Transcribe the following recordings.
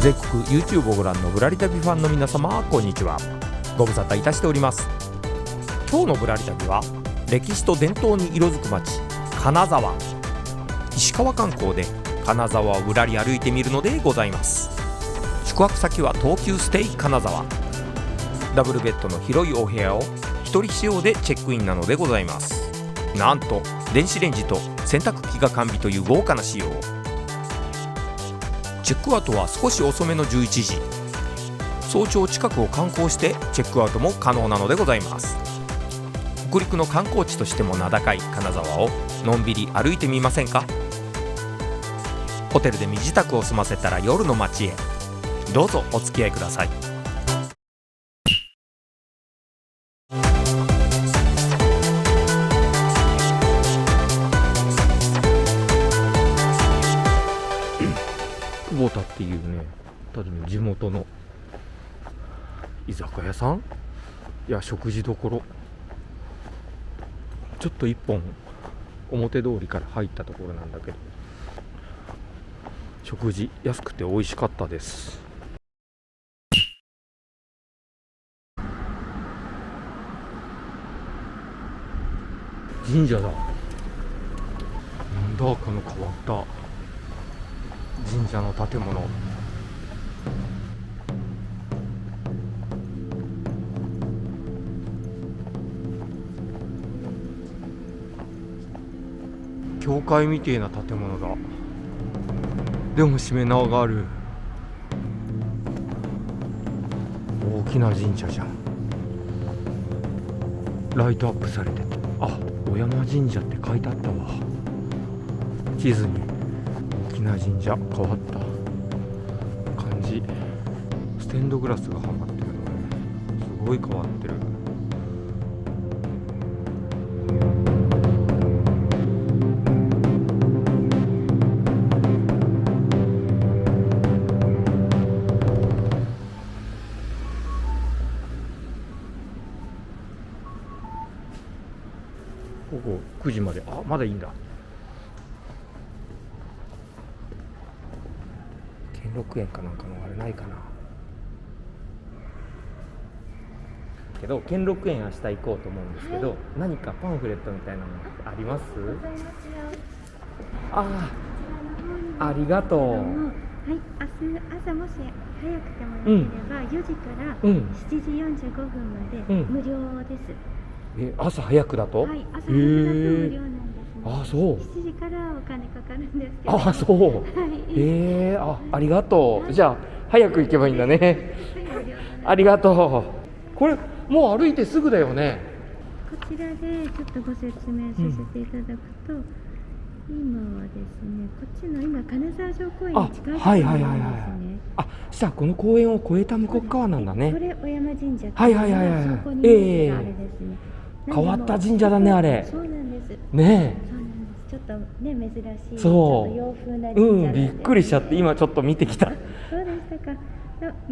全国 YouTube をご覧のぶらり旅ファンの皆様、こんにちは。ご無沙汰いたしております。今日のぶらり旅は歴史と伝統に色づく町金沢、石川観光で金沢をぶらり歩いてみるのでございます。宿泊先は東急ステイ金沢。ダブルベッドの広いお部屋を一人使用でチェックインなのでございます。なんと電子レンジと洗濯機が完備という豪華な仕様。チェックアウトは少し遅めの11時。早朝近くを観光してチェックアウトも可能なのでございます。北陸の観光地としても名高い金沢をのんびり歩いてみませんか。ホテルで身支度を済ませたら夜の街へどうぞお付き合いください。久保田っていうね、ただの地元の居酒屋さんや食事どころ、ちょっと一本表通りから入ったところなんだけど、食事安くて美味しかったです。神社だ。なんだこの変わった神社の建物。教会みてえな建物だ。でもしめ縄がある。大きな神社じゃん。ライトアップされてて、あ、小山神社って書いてあったわ。地図に大きな神社変わった感じ。ステンドグラスがはまってるのね。すごい変わってる。午後9時まで、あ、まだいいんだ。兼六園かなんかのあれないかな。けど兼六園明日行こうと思うんですけど、はい、何かパンフレットみたいなのあります？ああ、ありがとう。はい、明日朝もし早くてもよければ、4時から7時45分まで無料です。朝早くだと？はい、朝早くだと無料なんですね。あ、そう。7時からお金かかるんですけど。あ、そう。ありがとう。じゃあ早く行けばいいんだね。ありがとう。これもう歩いてすぐだよね。こちらでちょっとご説明させていただくと、今はですね、こっちの今金沢城公園に近いところなんですね。あ、したらこの公園を越えた向こう側なんだね。これ小山神社っていうのがそこにあれですね。変わった神社だね、あれ。そうなんです。ねえ。そうなんです。ちょっとね、珍しい。そう。洋風な神社なんで。びっくりしちゃって、今ちょっと見てきた。そうでしたか。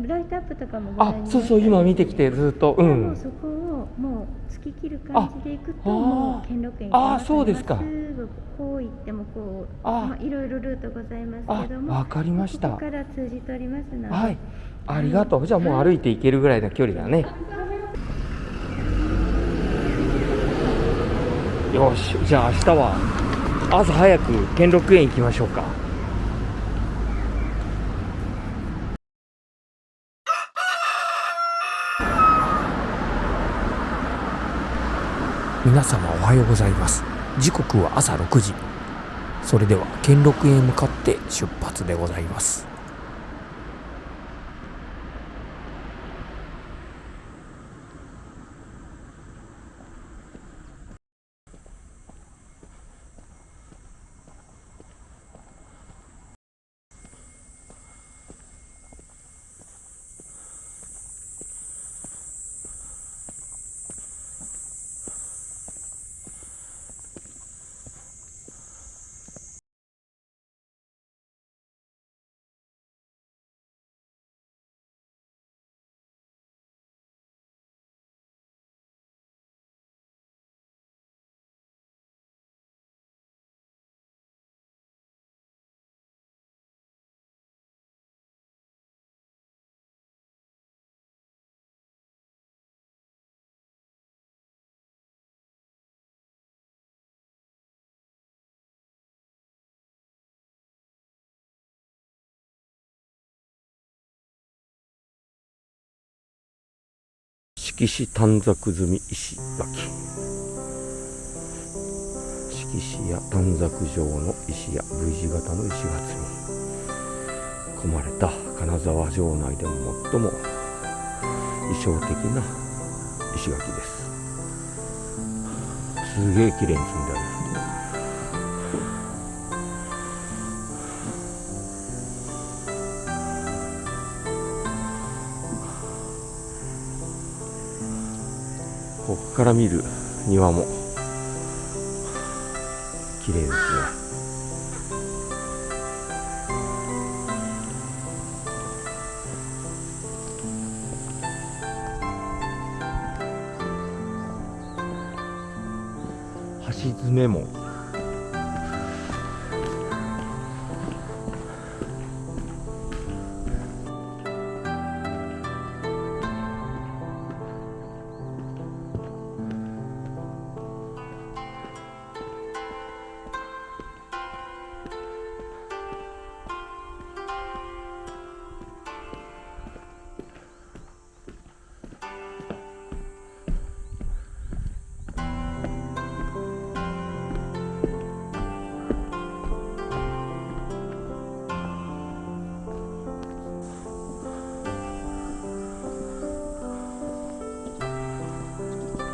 ライトアップとかもご覧になった。そう、今見てきてずっと。もうそこをもう突き切る感じで行くと、もう兼六園がそうですか。すぐこう行ってもこう、いろいろルートございますけども、わかりました。ここから通じておりますので。はい。ありがとう。じゃあもう歩いて行けるぐらいの距離だね。よし、じゃあ明日は朝早く兼六園行きましょうか。皆様おはようございます。時刻は朝6時。それでは兼六園へ向かって出発でございます。色紙短冊済み石垣。色紙や短冊状の石や V 字型の石が積み込まれた金沢城内でも最も意匠的な石垣です。すげえ綺麗に積んである。ここから見る庭も綺麗ですね。橋詰門。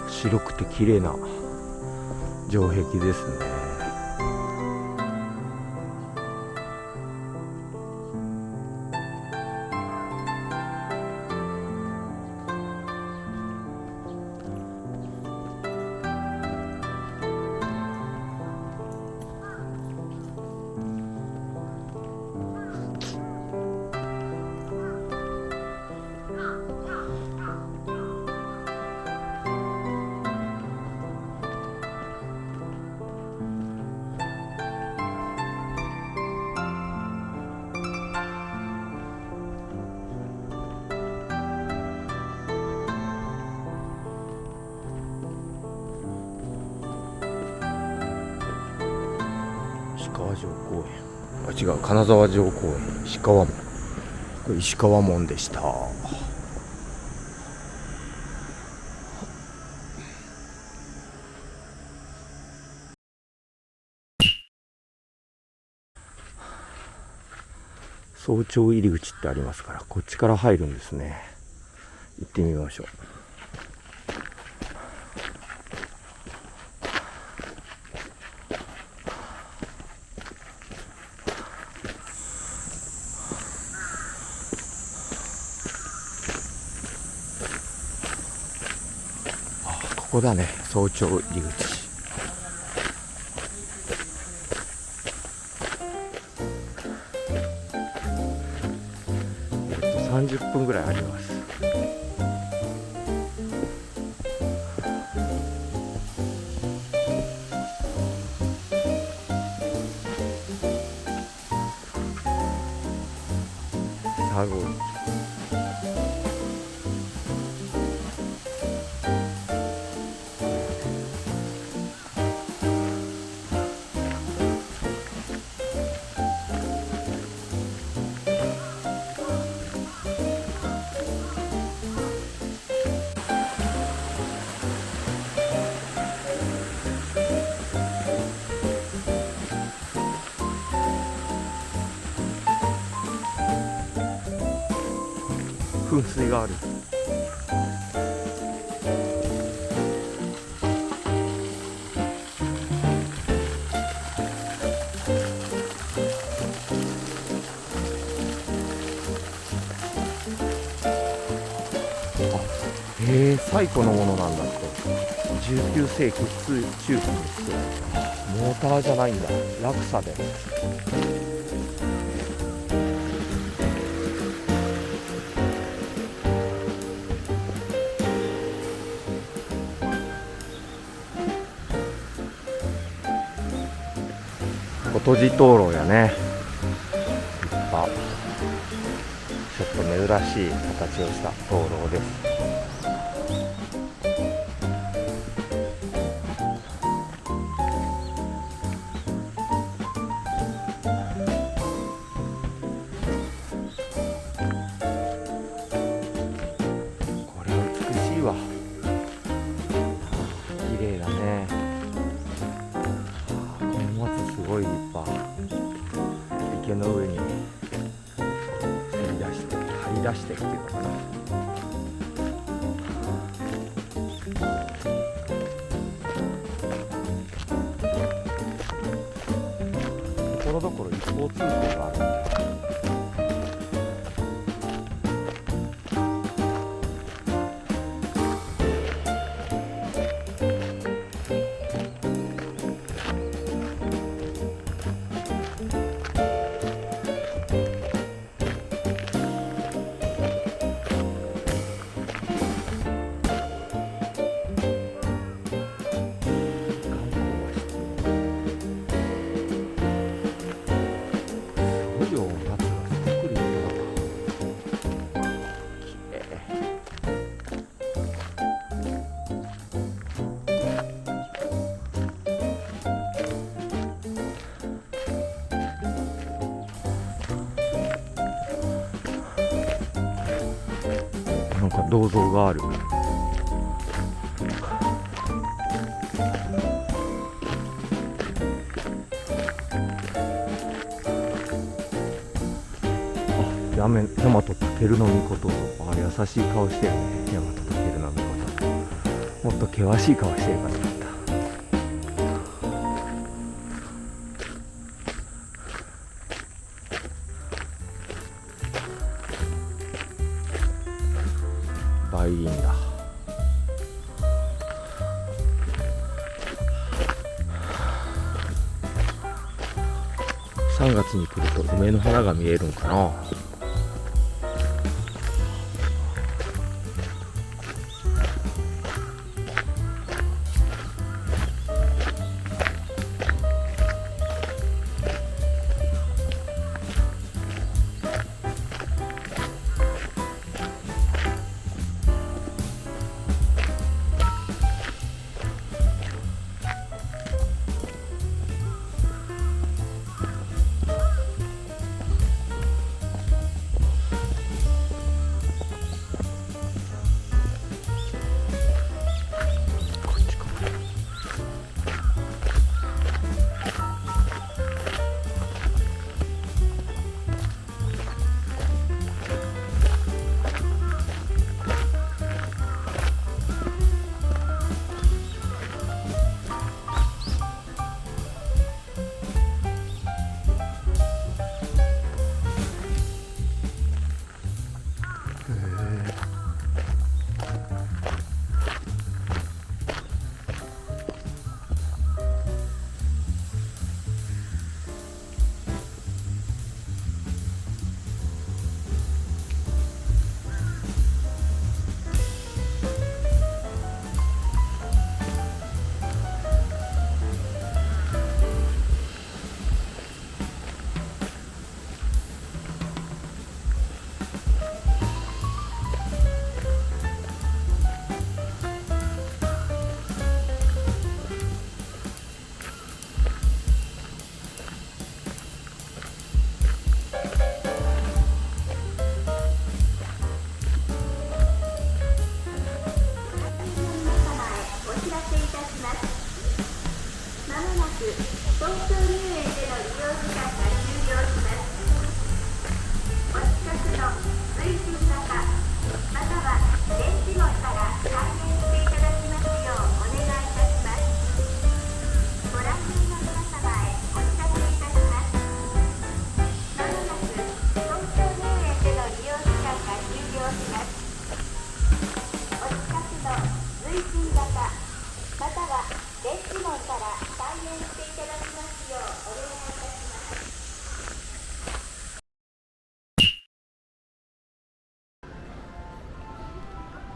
白くて綺麗な城壁ですね。石川城公園、あ、違う、金沢城公園、石川門。これ石川門でした。早朝入り口ってありますから、こっちから入るんですね。行ってみましょう。ここだね、早朝入り口。30分ぐらいあります。すごい。噴水がある。最古のものなんだって。19世紀中期です。モーターじゃないんだ、落差で。琴路灯籠やね。立派。ちょっと珍しい形をした灯籠です。これは美しいわ。わ。綺麗だね。この松すごい立派。池の上に張り出してっていうのかな。ところどころ一方通行があるんだよ。なんか銅像がある。大和武尊と、優しい顔してるね。大和武尊、もっと険しい顔してるかと思った。梅林だ。3月に来ると梅の花が見えるんかな。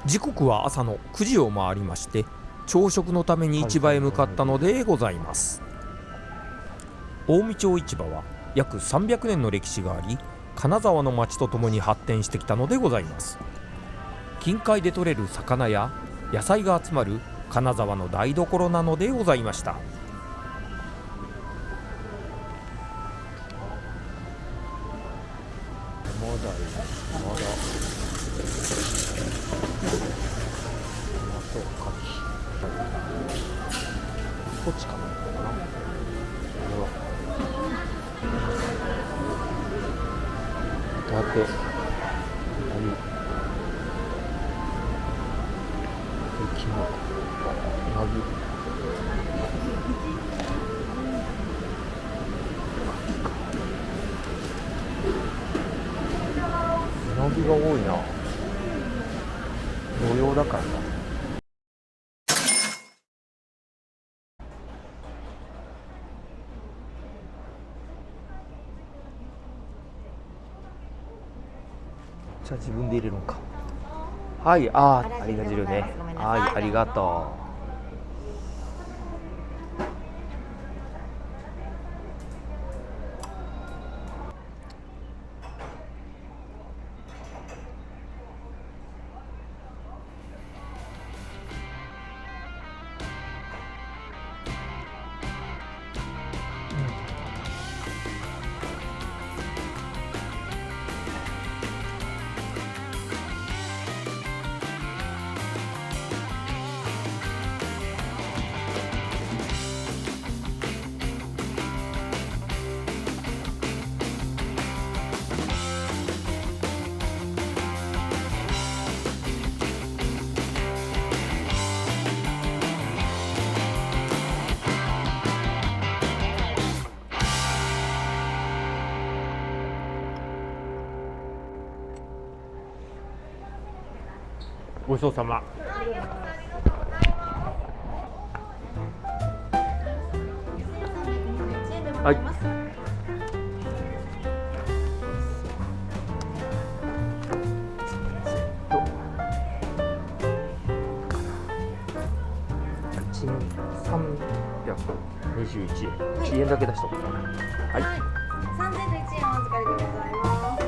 時刻は朝の9時を回りまして、朝食のために市場へ向かったのでございます。近江町市場は約300年の歴史があり、金沢の町とともに発展してきたのでございます。近海で採れる魚や野菜が集まる金沢の台所なのでございました。土地かな。だって雪のヤギ。うなぎが多いな。土曜だからな。じゃあ自分で入れるのか。はい、ありが汁ね。はい、ありがとう。ごちそうさま。はい。1321円。1円だけ出しとこうかな。はい。3001円お預かりでございます。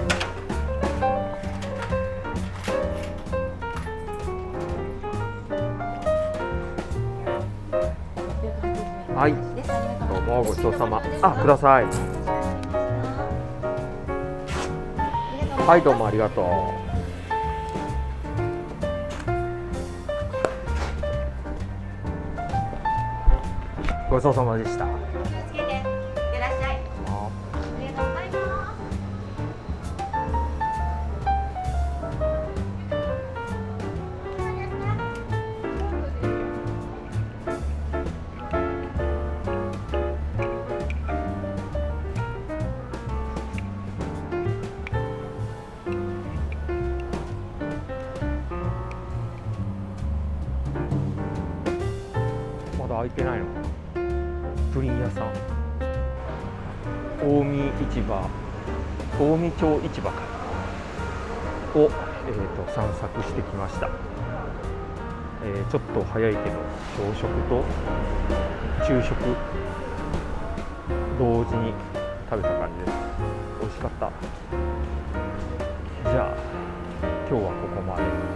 はい。どうもごちそうさま。あ、ください。はい、どうもありがとう。ごちそうさまでした。気をつけて、いってらっしゃい。ありがとうございますまだ開いてないのかな。プリン屋さん。近江市場、近江町市場かを、散策してきました。ちょっと早いけど朝食と昼食同時に食べた感じです。美味しかった。じゃあ今日はここまで。